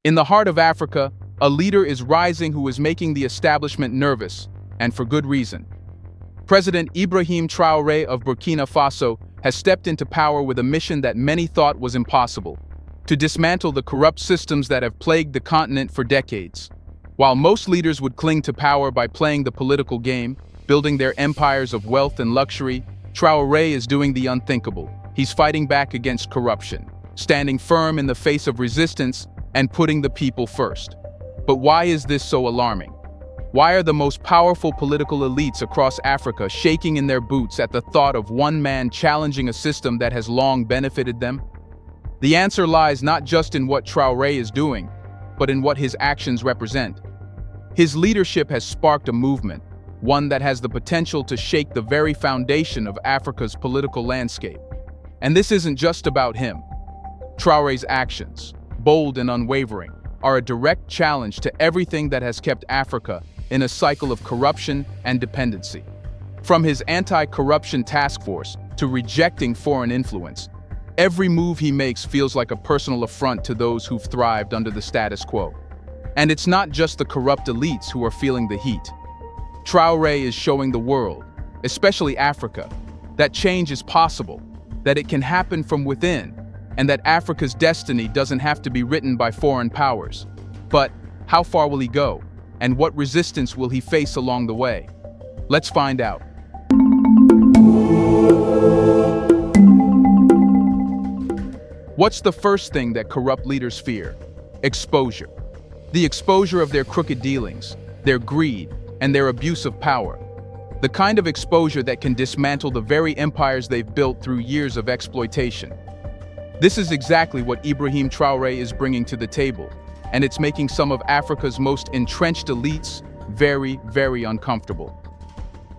In the heart of Africa, a leader is rising who is making the establishment nervous, and for good reason. President Ibrahim Traoré of Burkina Faso has stepped into power with a mission that many thought was impossible: to dismantle the corrupt systems that have plagued the continent for decades. While most leaders would cling to power by playing the political game, building their empires of wealth and luxury, Traoré is doing the unthinkable. He's fighting back against corruption, standing firm in the face of resistance, and putting the people first. But why is this so alarming? Why are the most powerful political elites across Africa shaking in their boots at the thought of one man challenging a system that has long benefited them? The answer lies not just in what Traoré is doing, but in what his actions represent. His leadership has sparked a movement, one that has the potential to shake the very foundation of Africa's political landscape. And this isn't just about him. Traoré's actions, bold and unwavering, are a direct challenge to everything that has kept Africa in a cycle of corruption and dependency. From his anti-corruption task force to rejecting foreign influence, every move he makes feels like a personal affront to those who've thrived under the status quo. And it's not just the corrupt elites who are feeling the heat. Traoré is showing the world, especially Africa, that change is possible, that it can happen from within, and that Africa's destiny doesn't have to be written by foreign powers. But how far will he go? And what resistance will he face along the way? Let's find out. What's the first thing that corrupt leaders fear? Exposure. The exposure of their crooked dealings, their greed, and their abuse of power. The kind of exposure that can dismantle the very empires they've built through years of exploitation. This is exactly what Ibrahim Traoré is bringing to the table, and it's making some of Africa's most entrenched elites very, very uncomfortable.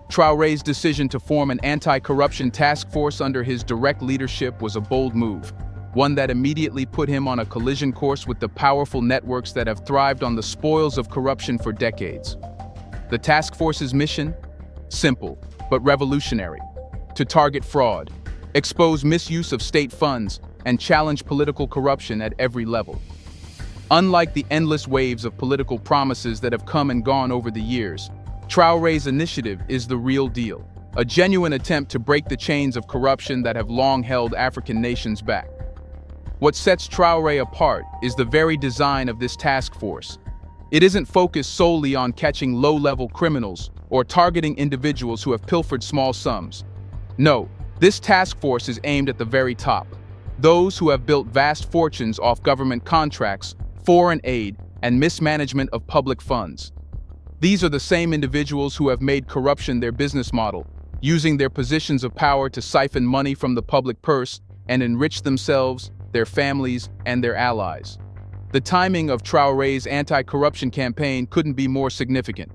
Traoré's decision to form an anti-corruption task force under his direct leadership was a bold move, one that immediately put him on a collision course with the powerful networks that have thrived on the spoils of corruption for decades. The task force's mission? Simple, but revolutionary: to target fraud, expose misuse of state funds, and challenge political corruption at every level. Unlike the endless waves of political promises that have come and gone over the years, Traoré's initiative is the real deal, a genuine attempt to break the chains of corruption that have long held African nations back. What sets Traoré apart is the very design of this task force. It isn't focused solely on catching low-level criminals or targeting individuals who have pilfered small sums. No, this task force is aimed at the very top. Those who have built vast fortunes off government contracts, foreign aid, and mismanagement of public funds. These are the same individuals who have made corruption their business model, using their positions of power to siphon money from the public purse and enrich themselves, their families, and their allies. The timing of Traoré's anti-corruption campaign couldn't be more significant.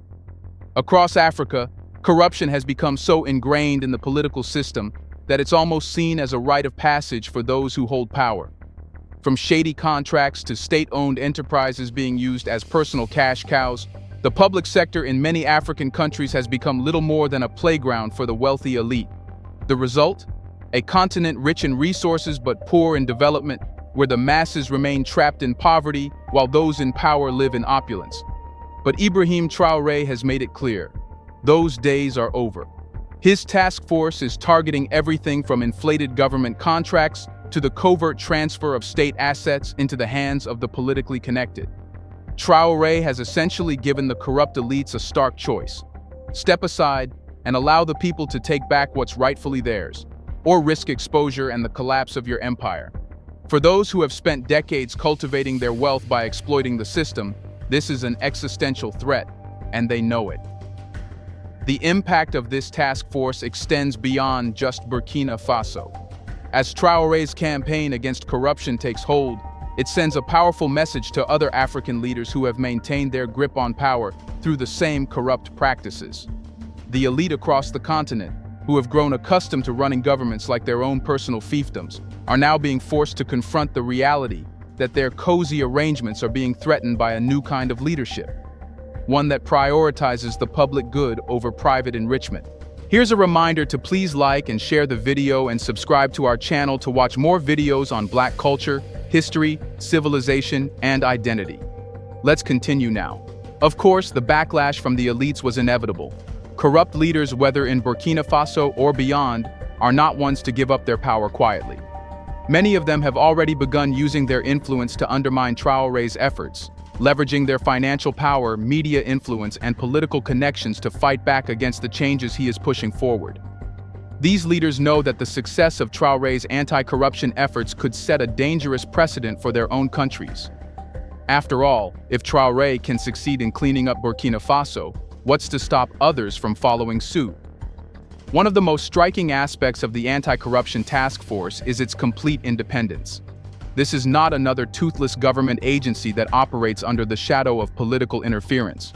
Across Africa, corruption has become so ingrained in the political system that it's almost seen as a rite of passage for those who hold power. From shady contracts to state-owned enterprises being used as personal cash cows, the public sector in many African countries has become little more than a playground for the wealthy elite. The result? A continent rich in resources but poor in development, where the masses remain trapped in poverty while those in power live in opulence. But Ibrahim Traoré has made it clear: those days are over. His task force is targeting everything from inflated government contracts to the covert transfer of state assets into the hands of the politically connected. Traoré has essentially given the corrupt elites a stark choice: step aside and allow the people to take back what's rightfully theirs, or risk exposure and the collapse of your empire. For those who have spent decades cultivating their wealth by exploiting the system, this is an existential threat, and they know it. The impact of this task force extends beyond just Burkina Faso. As Traoré's campaign against corruption takes hold, it sends a powerful message to other African leaders who have maintained their grip on power through the same corrupt practices. The elite across the continent, who have grown accustomed to running governments like their own personal fiefdoms, are now being forced to confront the reality that their cozy arrangements are being threatened by a new kind of leadership, one that prioritizes the public good over private enrichment. Here's a reminder to please like and share the video and subscribe to our channel to watch more videos on Black culture, history, civilization, and identity. Let's continue now. Of course, the backlash from the elites was inevitable. Corrupt leaders, whether in Burkina Faso or beyond, are not ones to give up their power quietly. Many of them have already begun using their influence to undermine Traoré's efforts, leveraging their financial power, media influence, and political connections to fight back against the changes he is pushing forward. These leaders know that the success of Traoré's anti-corruption efforts could set a dangerous precedent for their own countries. After all, if Traoré can succeed in cleaning up Burkina Faso, what's to stop others from following suit? One of the most striking aspects of the anti-corruption task force is its complete independence. This is not another toothless government agency that operates under the shadow of political interference.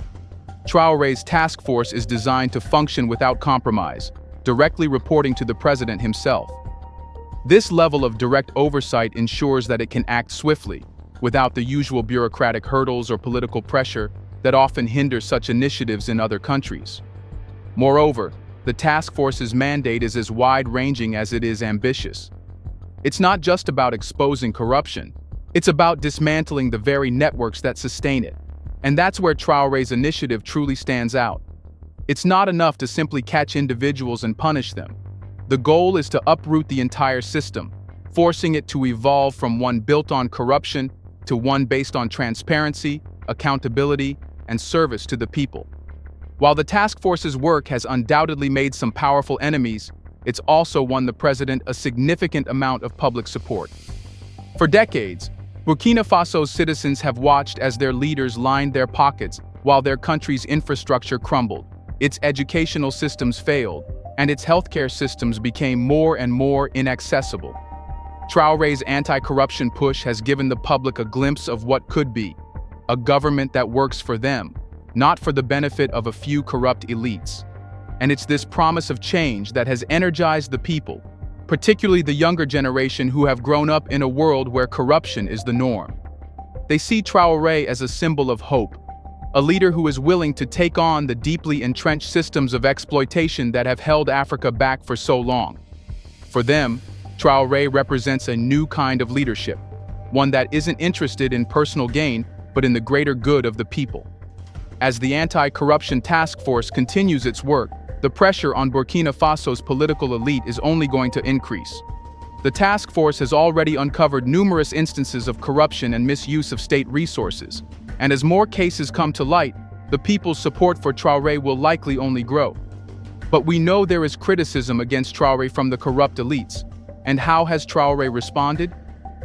Traoré's task force is designed to function without compromise, directly reporting to the president himself. This level of direct oversight ensures that it can act swiftly, without the usual bureaucratic hurdles or political pressure that often hinder such initiatives in other countries. Moreover, the task force's mandate is as wide-ranging as it is ambitious. It's not just about exposing corruption, it's about dismantling the very networks that sustain it. And that's where Traoré's initiative truly stands out. It's not enough to simply catch individuals and punish them. The goal is to uproot the entire system, forcing it to evolve from one built on corruption to one based on transparency, accountability, and service to the people. While the task force's work has undoubtedly made some powerful enemies, it's also won the president a significant amount of public support. For decades, Burkina Faso's citizens have watched as their leaders lined their pockets while their country's infrastructure crumbled, its educational systems failed, and its healthcare systems became more and more inaccessible. Traoré's anti-corruption push has given the public a glimpse of what could be, a government that works for them, not for the benefit of a few corrupt elites. And it's this promise of change that has energized the people, particularly the younger generation who have grown up in a world where corruption is the norm. They see Traoré as a symbol of hope, a leader who is willing to take on the deeply entrenched systems of exploitation that have held Africa back for so long. For them, Traoré represents a new kind of leadership, one that isn't interested in personal gain, but in the greater good of the people. As the anti-corruption task force continues its work, the pressure on Burkina Faso's political elite is only going to increase. The task force has already uncovered numerous instances of corruption and misuse of state resources, and as more cases come to light, the people's support for Traoré will likely only grow. But we know there is criticism against Traoré from the corrupt elites. And how has Traoré responded?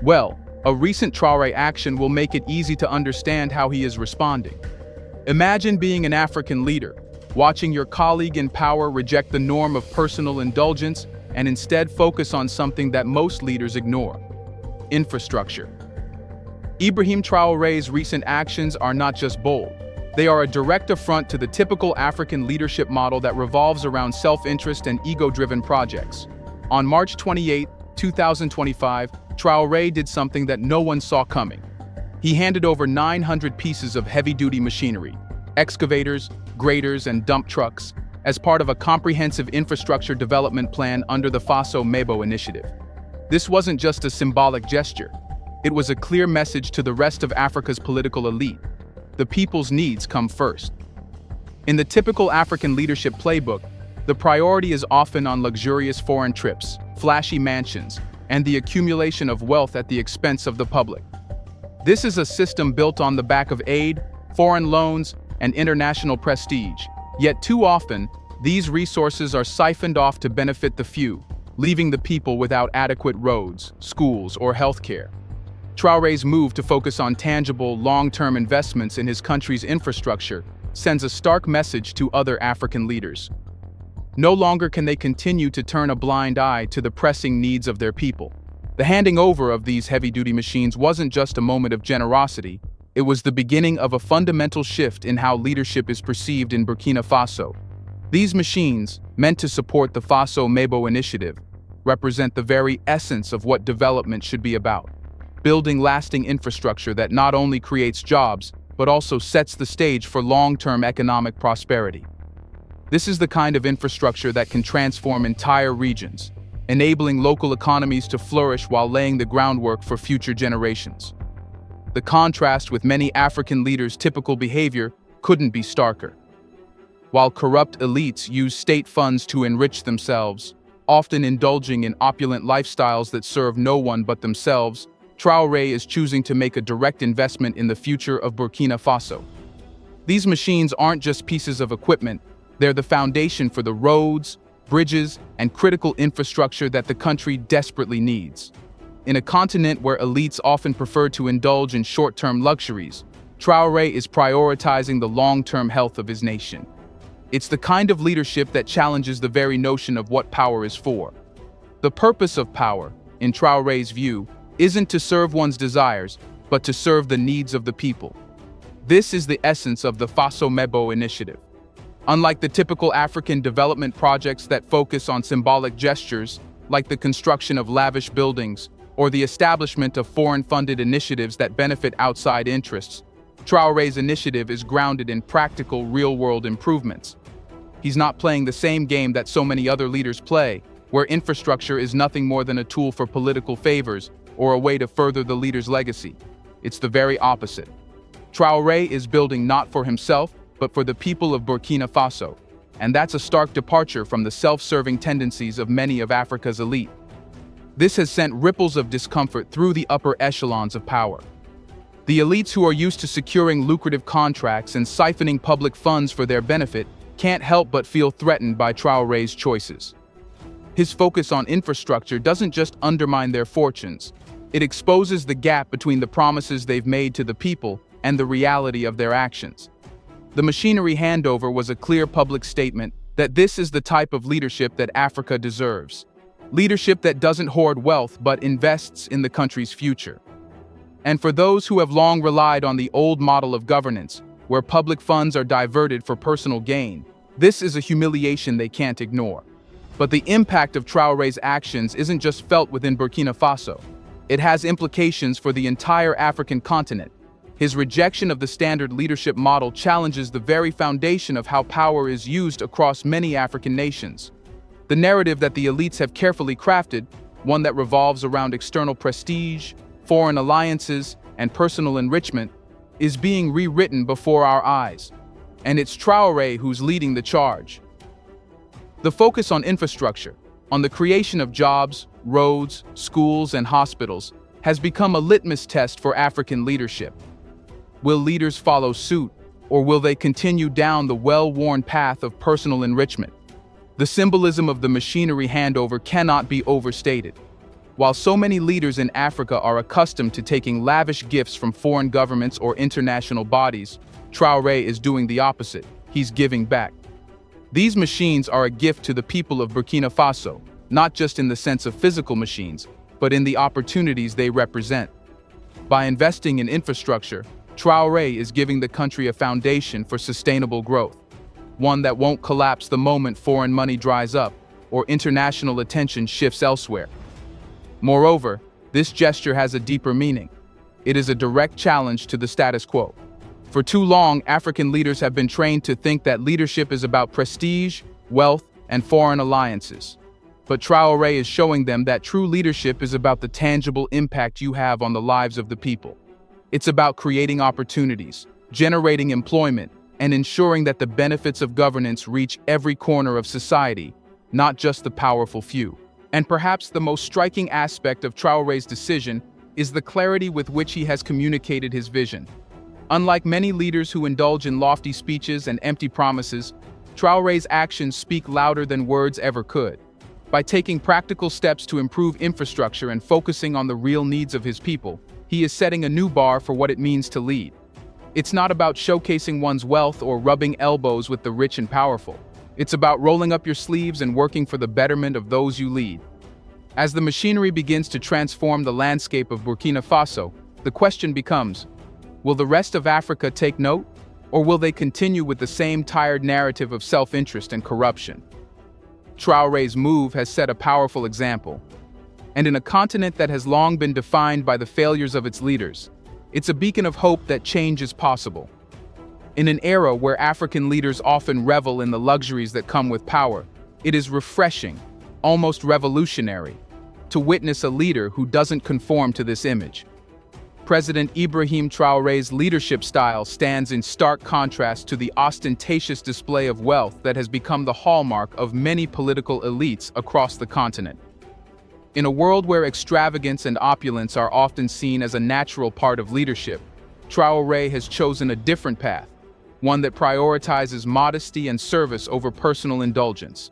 Well, a recent Traoré action will make it easy to understand how he is responding. Imagine being an African leader, watching your colleague in power reject the norm of personal indulgence and instead focus on something that most leaders ignore: infrastructure. Ibrahim Traoré's recent actions are not just bold. They are a direct affront to the typical African leadership model that revolves around self-interest and ego-driven projects. On March 28, 2025, Traoré did something that no one saw coming. He handed over 900 pieces of heavy-duty machinery, excavators, graders, and dump trucks, as part of a comprehensive infrastructure development plan under the Faso Mebo initiative. This wasn't just a symbolic gesture. It was a clear message to the rest of Africa's political elite. The people's needs come first. In the typical African leadership playbook, the priority is often on luxurious foreign trips, flashy mansions, and the accumulation of wealth at the expense of the public. This is a system built on the back of aid, foreign loans, and international prestige. Yet too often, these resources are siphoned off to benefit the few, leaving the people without adequate roads, schools, or healthcare. Traoré's move to focus on tangible, long-term investments in his country's infrastructure sends a stark message to other African leaders. No longer can they continue to turn a blind eye to the pressing needs of their people. The handing over of these heavy-duty machines wasn't just a moment of generosity, it was the beginning of a fundamental shift in how leadership is perceived in Burkina Faso. These machines, meant to support the Faso Mebo initiative, represent the very essence of what development should be about: building lasting infrastructure that not only creates jobs, but also sets the stage for long-term economic prosperity. This is the kind of infrastructure that can transform entire regions, enabling local economies to flourish while laying the groundwork for future generations. The contrast with many African leaders' typical behavior couldn't be starker. While corrupt elites use state funds to enrich themselves, often indulging in opulent lifestyles that serve no one but themselves, Traoré is choosing to make a direct investment in the future of Burkina Faso. These machines aren't just pieces of equipment, they're the foundation for the roads, bridges, and critical infrastructure that the country desperately needs. In a continent where elites often prefer to indulge in short-term luxuries, Traoré is prioritizing the long-term health of his nation. It's the kind of leadership that challenges the very notion of what power is for. The purpose of power, in Traoré's view, isn't to serve one's desires, but to serve the needs of the people. This is the essence of the Faso Mebo initiative. Unlike the typical African development projects that focus on symbolic gestures, like the construction of lavish buildings or the establishment of foreign-funded initiatives that benefit outside interests, Traoré's initiative is grounded in practical, real-world improvements. He's not playing the same game that so many other leaders play, where infrastructure is nothing more than a tool for political favors or a way to further the leader's legacy. It's the very opposite. Traoré is building not for himself, but for the people of Burkina Faso, and that's a stark departure from the self-serving tendencies of many of Africa's elite. This has sent ripples of discomfort through the upper echelons of power. The elites who are used to securing lucrative contracts and siphoning public funds for their benefit can't help but feel threatened by Traoré's choices. His focus on infrastructure doesn't just undermine their fortunes, it exposes the gap between the promises they've made to the people and the reality of their actions. The machinery handover was a clear public statement that this is the type of leadership that Africa deserves. Leadership that doesn't hoard wealth but invests in the country's future. And for those who have long relied on the old model of governance, where public funds are diverted for personal gain, this is a humiliation they can't ignore. But the impact of Traoré's actions isn't just felt within Burkina Faso. It has implications for the entire African continent. His rejection of the standard leadership model challenges the very foundation of how power is used across many African nations. The narrative that the elites have carefully crafted, one that revolves around external prestige, foreign alliances, and personal enrichment, is being rewritten before our eyes. And it's Traoré who's leading the charge. The focus on infrastructure, on the creation of jobs, roads, schools, and hospitals, has become a litmus test for African leadership. Will leaders follow suit, or will they continue down the well-worn path of personal enrichment? The symbolism of the machinery handover cannot be overstated. While so many leaders in Africa are accustomed to taking lavish gifts from foreign governments or international bodies, Traoré is doing the opposite. He's giving back. These machines are a gift to the people of Burkina Faso, not just in the sense of physical machines, but in the opportunities they represent. By investing in infrastructure, Traoré is giving the country a foundation for sustainable growth, one that won't collapse the moment foreign money dries up or international attention shifts elsewhere. Moreover, this gesture has a deeper meaning. It is a direct challenge to the status quo. For too long, African leaders have been trained to think that leadership is about prestige, wealth, and foreign alliances. But Traoré is showing them that true leadership is about the tangible impact you have on the lives of the people. It's about creating opportunities, generating employment, and ensuring that the benefits of governance reach every corner of society, not just the powerful few. And perhaps the most striking aspect of Traoré's decision is the clarity with which he has communicated his vision. Unlike many leaders who indulge in lofty speeches and empty promises, Traoré's actions speak louder than words ever could. By taking practical steps to improve infrastructure and focusing on the real needs of his people, he is setting a new bar for what it means to lead. It's not about showcasing one's wealth or rubbing elbows with the rich and powerful. It's about rolling up your sleeves and working for the betterment of those you lead. As the machinery begins to transform the landscape of Burkina Faso, the question becomes, will the rest of Africa take note, or will they continue with the same tired narrative of self-interest and corruption? Traoré's move has set a powerful example. And in a continent that has long been defined by the failures of its leaders, it's a beacon of hope that change is possible. In an era where African leaders often revel in the luxuries that come with power, it is refreshing, almost revolutionary, to witness a leader who doesn't conform to this image. President Ibrahim Traoré's leadership style stands in stark contrast to the ostentatious display of wealth that has become the hallmark of many political elites across the continent. In a world where extravagance and opulence are often seen as a natural part of leadership, Traoré has chosen a different path, one that prioritizes modesty and service over personal indulgence.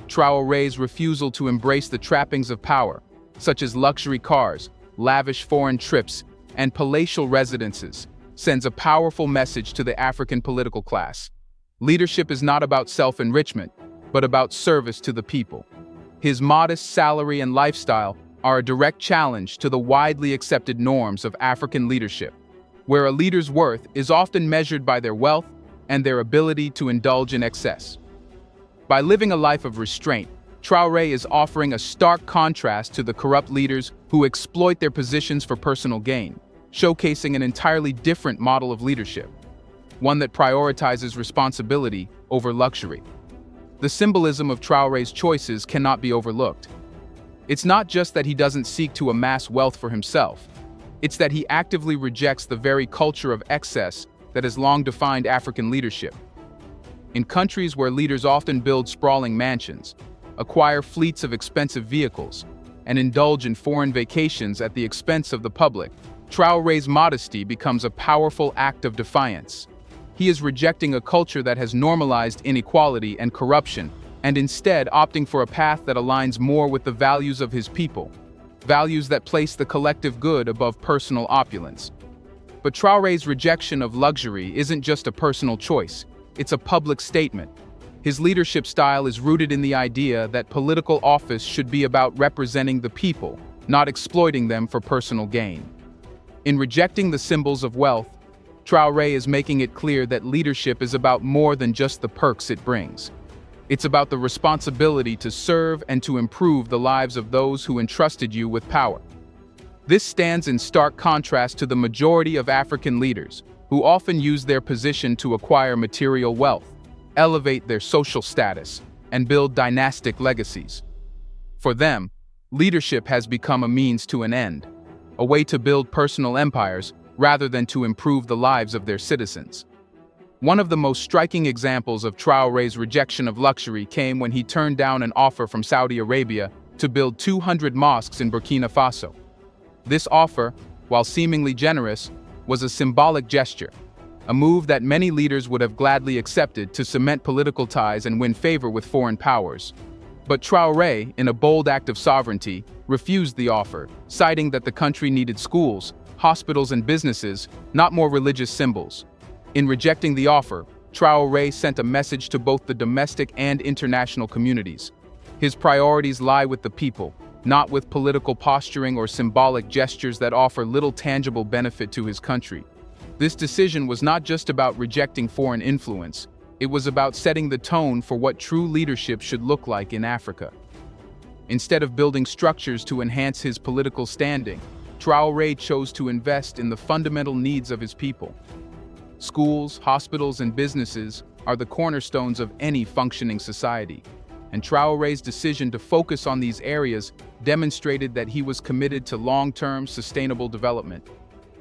Traoré's refusal to embrace the trappings of power, such as luxury cars, lavish foreign trips, and palatial residences, sends a powerful message to the African political class. Leadership is not about self-enrichment, but about service to the people. His modest salary and lifestyle are a direct challenge to the widely accepted norms of African leadership, where a leader's worth is often measured by their wealth and their ability to indulge in excess. By living a life of restraint, Traoré is offering a stark contrast to the corrupt leaders who exploit their positions for personal gain, showcasing an entirely different model of leadership, one that prioritizes responsibility over luxury. The symbolism of Traoré's choices cannot be overlooked. It's not just that he doesn't seek to amass wealth for himself, it's that he actively rejects the very culture of excess that has long defined African leadership. In countries where leaders often build sprawling mansions, acquire fleets of expensive vehicles, and indulge in foreign vacations at the expense of the public, Traoré's modesty becomes a powerful act of defiance. He is rejecting a culture that has normalized inequality and corruption, and instead opting for a path that aligns more with the values of his people, values that place the collective good above personal opulence. But Traoré's rejection of luxury isn't just a personal choice, it's a public statement. His leadership style is rooted in the idea that political office should be about representing the people, not exploiting them for personal gain. In rejecting the symbols of wealth, Traoré is making it clear that leadership is about more than just the perks it brings. It's about the responsibility to serve and to improve the lives of those who entrusted you with power. This stands in stark contrast to the majority of African leaders, who often use their position to acquire material wealth, elevate their social status, and build dynastic legacies. For them, leadership has become a means to an end, a way to build personal empires rather than to improve the lives of their citizens. One of the most striking examples of Traoré's rejection of luxury came when he turned down an offer from Saudi Arabia to build 200 mosques in Burkina Faso. This offer, while seemingly generous, was a symbolic gesture, a move that many leaders would have gladly accepted to cement political ties and win favor with foreign powers. But Traoré, in a bold act of sovereignty, refused the offer, citing that the country needed schools, hospitals, and businesses, not more religious symbols. In rejecting the offer, Traoré sent a message to both the domestic and international communities. His priorities lie with the people, not with political posturing or symbolic gestures that offer little tangible benefit to his country. This decision was not just about rejecting foreign influence, it was about setting the tone for what true leadership should look like in Africa. Instead of building structures to enhance his political standing, Traoré chose to invest in the fundamental needs of his people. Schools, hospitals, and businesses are the cornerstones of any functioning society, and Traoré's decision to focus on these areas demonstrated that he was committed to long-term, sustainable development.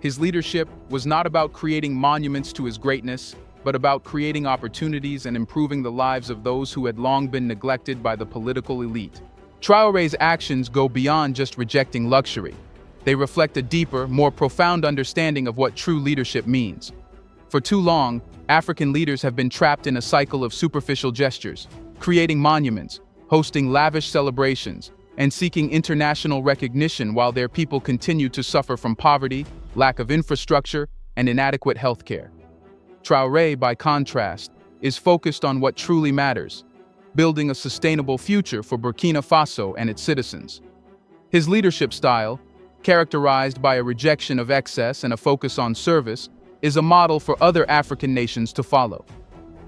His leadership was not about creating monuments to his greatness, but about creating opportunities and improving the lives of those who had long been neglected by the political elite. Traoré's actions go beyond just rejecting luxury. They reflect a deeper, more profound understanding of what true leadership means. For too long, African leaders have been trapped in a cycle of superficial gestures, creating monuments, hosting lavish celebrations, and seeking international recognition while their people continue to suffer from poverty, lack of infrastructure, and inadequate healthcare. Traoré, by contrast, is focused on what truly matters, building a sustainable future for Burkina Faso and its citizens. His leadership style, characterized by a rejection of excess and a focus on service, is a model for other African nations to follow.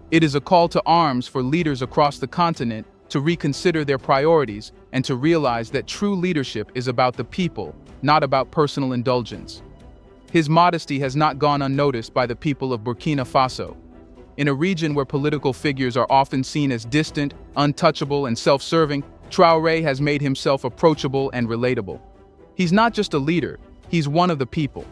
It is a call to arms for leaders across the continent to reconsider their priorities and to realize that true leadership is about the people, not about personal indulgence. His modesty has not gone unnoticed by the people of Burkina Faso, In a region where political figures are often seen as distant, untouchable, and self-serving, Traoré has made himself approachable and relatable. He's not just a leader, he's one of the people.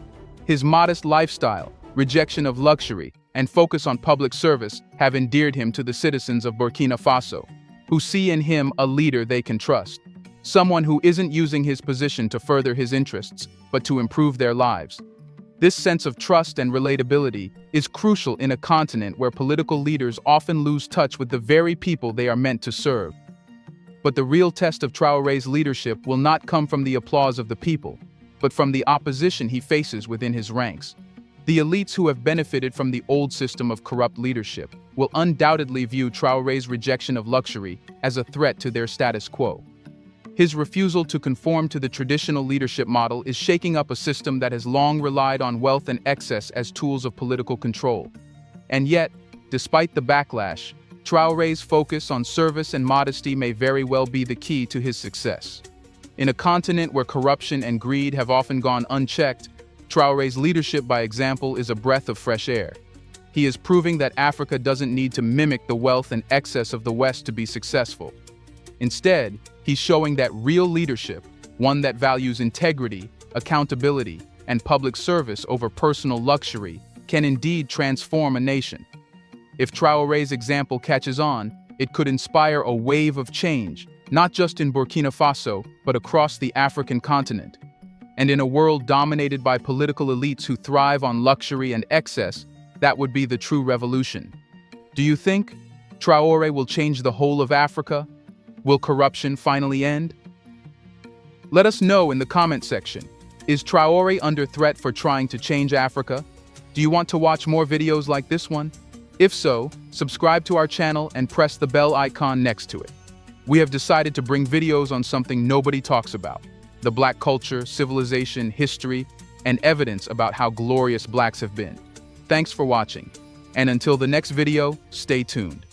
His modest lifestyle, rejection of luxury, and focus on public service have endeared him to the citizens of Burkina Faso, who see in him a leader they can trust. Someone who isn't using his position to further his interests, but to improve their lives. This sense of trust and relatability is crucial in a continent where political leaders often lose touch with the very people they are meant to serve. But the real test of Traoré's leadership will not come from the applause of the people, but from the opposition he faces within his ranks. The elites who have benefited from the old system of corrupt leadership will undoubtedly view Traoré's rejection of luxury as a threat to their status quo. His refusal to conform to the traditional leadership model is shaking up a system that has long relied on wealth and excess as tools of political control. And yet, despite the backlash, Traoré's focus on service and modesty may very well be the key to his success. In a continent where corruption and greed have often gone unchecked, Traoré's leadership by example is a breath of fresh air. He is proving that Africa doesn't need to mimic the wealth and excess of the West to be successful. Instead, he's showing that real leadership, one that values integrity, accountability, and public service over personal luxury, can indeed transform a nation. If Traoré's example catches on, it could inspire a wave of change, not just in Burkina Faso, but across the African continent. And in a world dominated by political elites who thrive on luxury and excess, that would be the true revolution. Do you think Traoré will change the whole of Africa? Will corruption finally end? Let us know in the comment section. Is Traoré under threat for trying to change Africa? Do you want to watch more videos like this one? If so, subscribe to our channel and press the bell icon next to it. We have decided to bring videos on something nobody talks about: the Black culture, civilization, history, and evidence about how glorious Blacks have been. Thanks for watching, and until the next video, stay tuned.